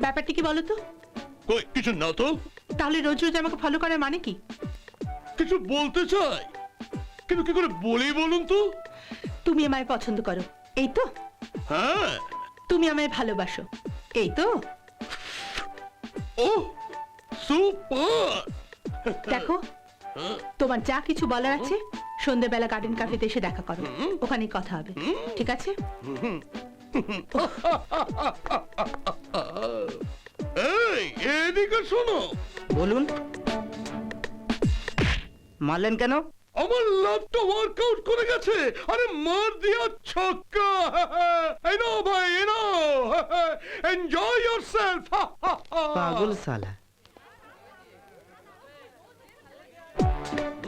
ব্যাপারটা কি বলো তো? কই কিছু না তো। তাহলে রোজ রোজ আমাকে ফলো করার মানে কি? কিছু বলতে চাই, কিন্তু কি করে বলি বলুন তো? তুমি আমায় পছন্দ করো, এই তো? হ্যাঁ। তুমি আমায় ভালোবাসো, এই তো? ও সুপার। দেখো, তোমার যা কিছু বলার আছে সন্ধ্যেবেলা গার্ডেন ক্যাফেতে এসে দেখা করো, ওখানেই কথা হবে, ঠিক আছে? এই এদিকে শোনো। বলুন, মারলেন কেন? আমার ল্যাপটা ওয়ার্কআউট করে গেছে। আরে মার দিয়া ছক্কা। এই নাও ভাই, এই নাও, এনজয় ইয়োরসেলফ। পাগল সালা।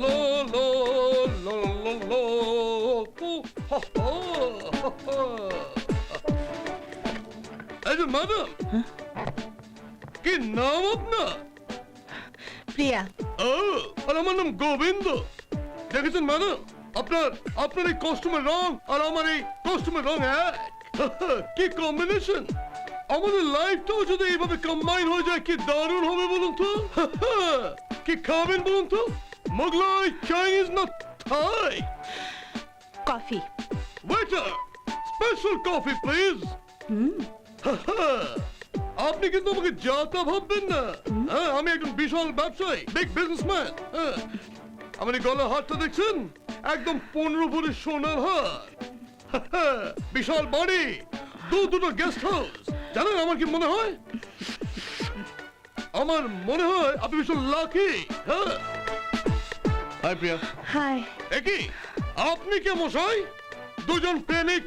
লো লো লো লো লো। এই যে ম্যাডাম, কি নাম আপনার? প্রিয়া। ও, আর আমার নাম গোবিন্দ। দেখেছেন ম্যাডাম, আপনার এই কস্টিউমের রং আর আমার এই কস্টিউমের রং এক। কি কম্বিনেশন! আমাদের লাইফটাও যদি এইভাবে কম্বাইন হয়ে যায় কি দারুণ হবে বলুন তো। কি খাবেন বলুন তো? মোগলাই, চাইনিজ না Thai? Coffee. Waiter, special coffee please. আপনি কিন্তু আমাকে যা তা ভাববেন না। হ্যাঁ, আমি একজন বিশাল ব্যবসায়ী, বিগ বিজনেসম্যান। আমার এই গলার হারটা দেখছেন? একদম 15 ভরি সোনার হার। বিশাল বাড়ি, দুটো গেস্ট হাউস। জানেন আমার কি মনে হয়? আমার মনে হয় আপনি ভীষণ লাকি। হ্যাঁ। হাই প্রিয়া। হাই। একই, আপনি কে মশাই? দুজন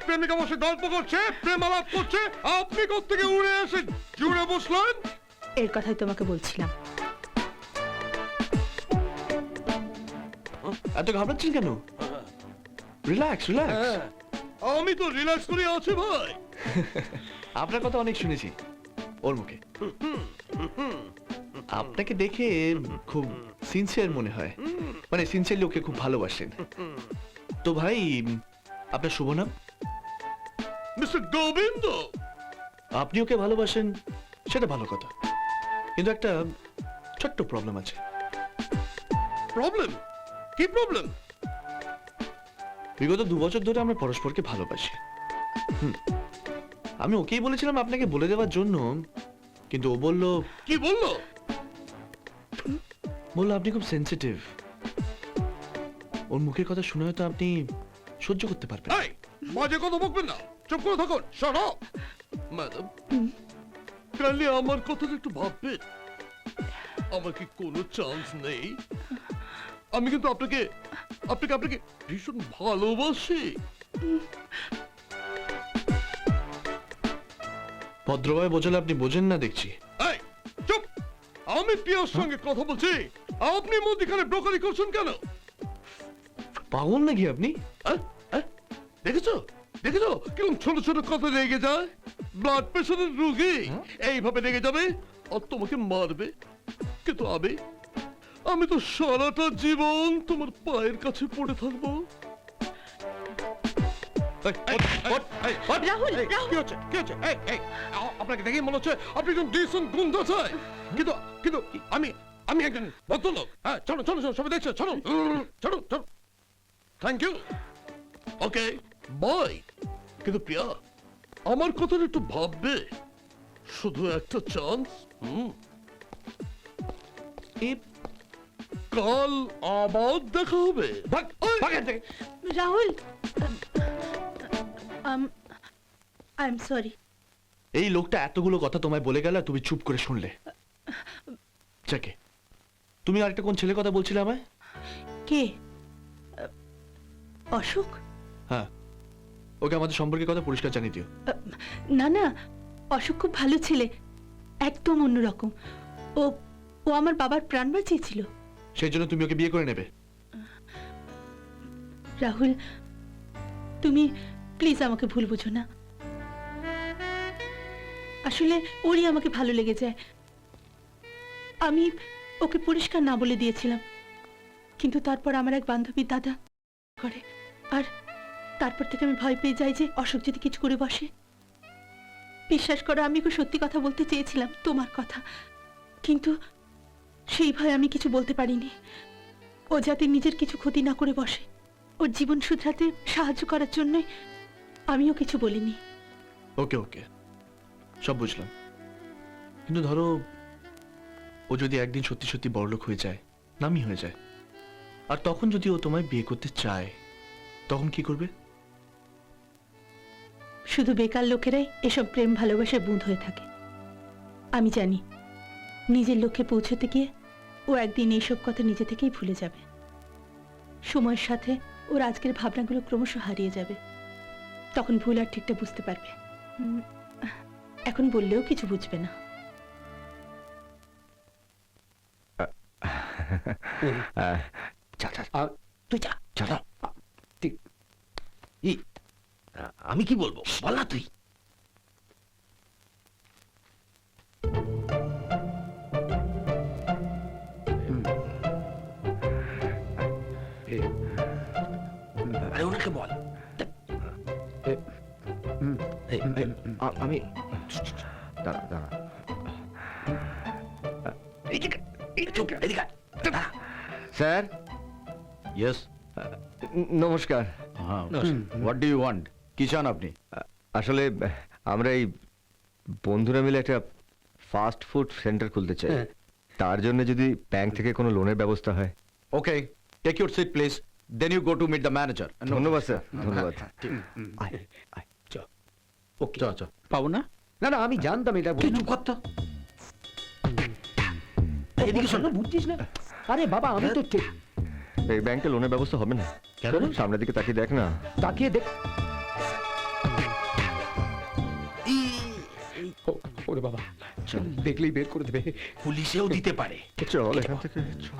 প্রেমিকা বসে গল্প করছে, প্রেম আলাপ করছে, আপনি কোত্থেকে উড়ে এসে জুড়ে বসলেন? এর কথাই তোমাকে বলছিলাম। এত ঘাবড়াচ্ছেন কেন? Relax relax. আমি তো রিল্যাক্স করে আছি ভাই। আপনার কথা অনেক শুনেছি ওর মুখে। আপনাকে দেখে খুব সিনসিয়ার মনে হয়, মানে সিনসিয়ার লোককে খুব ভালোবাসেন। তো ভাই, আপনার শুভ নাম? মিস্টার গোবিন্দ। আপনি ওকে ভালোবাসেন সেটা ভালো কথা, কিন্তু একটা ছোট্ট প্রবলেম আছে। প্রবলেম? কি প্রবলেম? বিগত 2 বছর ধরে আমরা পরস্পরকে ভালোবাসি। আমি ওকেই বলেছিলাম আপনাকে বলে দেওয়ার জন্য, কিন্তু ও বললো। কি বললো? বললো আপনি খুব সেনসিটিভ। ওর মুখের কথা শুনে হয়তো আপনি সহ্য করতে পারবেন। এই, বাজে কথা বকবেন না, চুপ করে থাকুন। Shut up. ম্যাডাম, কাইন্ডলি আমার কথাটা একটু ভাববেন। আমার কি কোনো চান্স নেই? আমি কিন্তু আপনাকে ভীষণ ভালোবাসি। ভদ্রভাবে বোঝালে আপনি বোঝেন না দেখছি। এই চুপ! আমি প্রিয়ার সঙ্গে কথা বলছি, আপনি মধ্যখানে ব্রোকারি করছেন কেন? পাগল নাকি আপনি? দেখেছো দেখেছো কিরকম ছোট ছোট কথা রেগে যায়? ব্লাড প্রেশারের রোগী এইভাবে রেগে যাবে আর তোমাকে মারবে। কিন্তু আমি তো সারাটা জীবন তোমার পায়ের কাছে পড়ে থাকবো। রাহুল, কি হচ্ছে? আপনাকে দেখেই মনে হচ্ছে আপনি একজন ডিসেন্ট গুন্ডা চাই, কিন্তু আমি একজন ভদ্রলোক। হ্যাঁ, চলো চলো চলো, সবাই দেখছো, চলো চলো চলো। Thank you. Okay bye. কিন্তু প্রিয়া, আমার কথাটা একটু ভাববে। শুধু একটা চান্স। কাল আবার দেখা হবে। Rahul, I am sorry. এই লোকটা এতগুলো কথা তোমায় বলে গেল, তুমি চুপ করে শুনলে। যাকে তুমি আরেকটা কোন ছেলে কথা বলছিলে আমায়? কে? অশোক? হ্যাঁ, ওকে আমাদের সম্পর্কের কথা পরিষ্কার জানিয়ে দিও। না না, অশোক খুব ভালো ছেলে, একদম অন্যরকম। ও ও আমার বাবার প্রাণ বাঁচিয়েছিল। সেই জন্য তুমি ওকে বিয়ে করে নেবে? রাহুল, তুমি প্লিজ আমাকে ভুল বুঝো না। আসলে ওরই আমাকে ভালো লেগে যায়। আমি ওকে পরিষ্কার না বলে দিয়েছিলাম, কিন্তু তারপর আমার এক বান্ধবীর দাদা করে, আর তারপর থেকে আমি ভয় পেয়ে যাই যে অশোক যদি কিছু করে বসে। বিশ্বাস করো, আমি ওকে সত্যি কথা বলতে চেয়েছিলাম, তোমার কথা, কিন্তু সেই ভয়ে আমি কিছু বলতে পারিনি। ও যাতে নিজের কিছু ক্ষতি না করে বসে, ওর জীবন শুধরাতে সাহায্য করার জন্যই আমিও কিছু বলিনি। ওকে ওকে, সব বুঝলাম, কিন্তু ধরো ও যদি একদিন সত্যি সত্যি বড়লোক হয়ে যায়, নামি হয়ে যায়, আর তখন যদি ও তোমায় বিয়ে করতে চায়, তখন কি করবে? শুধু বেকার লোকেরাই এসব প্রেম ভালোবাসায় বুঁদ হয়ে থাকে। আমি জানি নিজের লক্ষ্যে পৌঁছতে গিয়ে ও একদিন এইসব কথা নিজে থেকেই ভুলে যাবে। সময়ের সাথে ওর আজকের ভাবনাগুলো ক্রমশ হারিয়ে যাবে, তখন ভুল আর ঠিকটা বুঝতে পারবে। এখন বললেও কিছু বুঝবে না। তুই যা যা ঠিক আমি কি বলবো বল না তুই। আরে ওনাকে বল। আমি দাঁড়া দাঁড়া এদিকে চুপ এদিকে দাঁড়া। স্যার, ইয়েস, নমস্কার। What do you want? কি চান আপনি? আসলে আমরা এই বন্ধুরা মিলে একটা ফাস্ট ফুড সেন্টার খুলতে চাই, তার জন্য যদি ব্যাংক থেকে কোনো লোনের ব্যবস্থা হয়। Okay, take your seat please, then you go to meet the manager. ধন্যবাদ স্যার, ধন্যবাদ। আয়, আয়, চ। ওকে, চ। পাবো না? না না, আমি জানতাম এটা। তুই চুপ কর তো। এদিকে শোন, বুঝছিস না? আরে বাবা, আমি তো ঠিক এই ব্যাংকে লোনের ব্যবস্থা হবে না? কেন? সামনের দিকে তাকিয়ে দেখ না। তাকিয়ে দেখ। ওরে বাবা, দেখলেই বের করে দেবে। পুলিশেও দিতে পারে। চল এখান থেকে চল।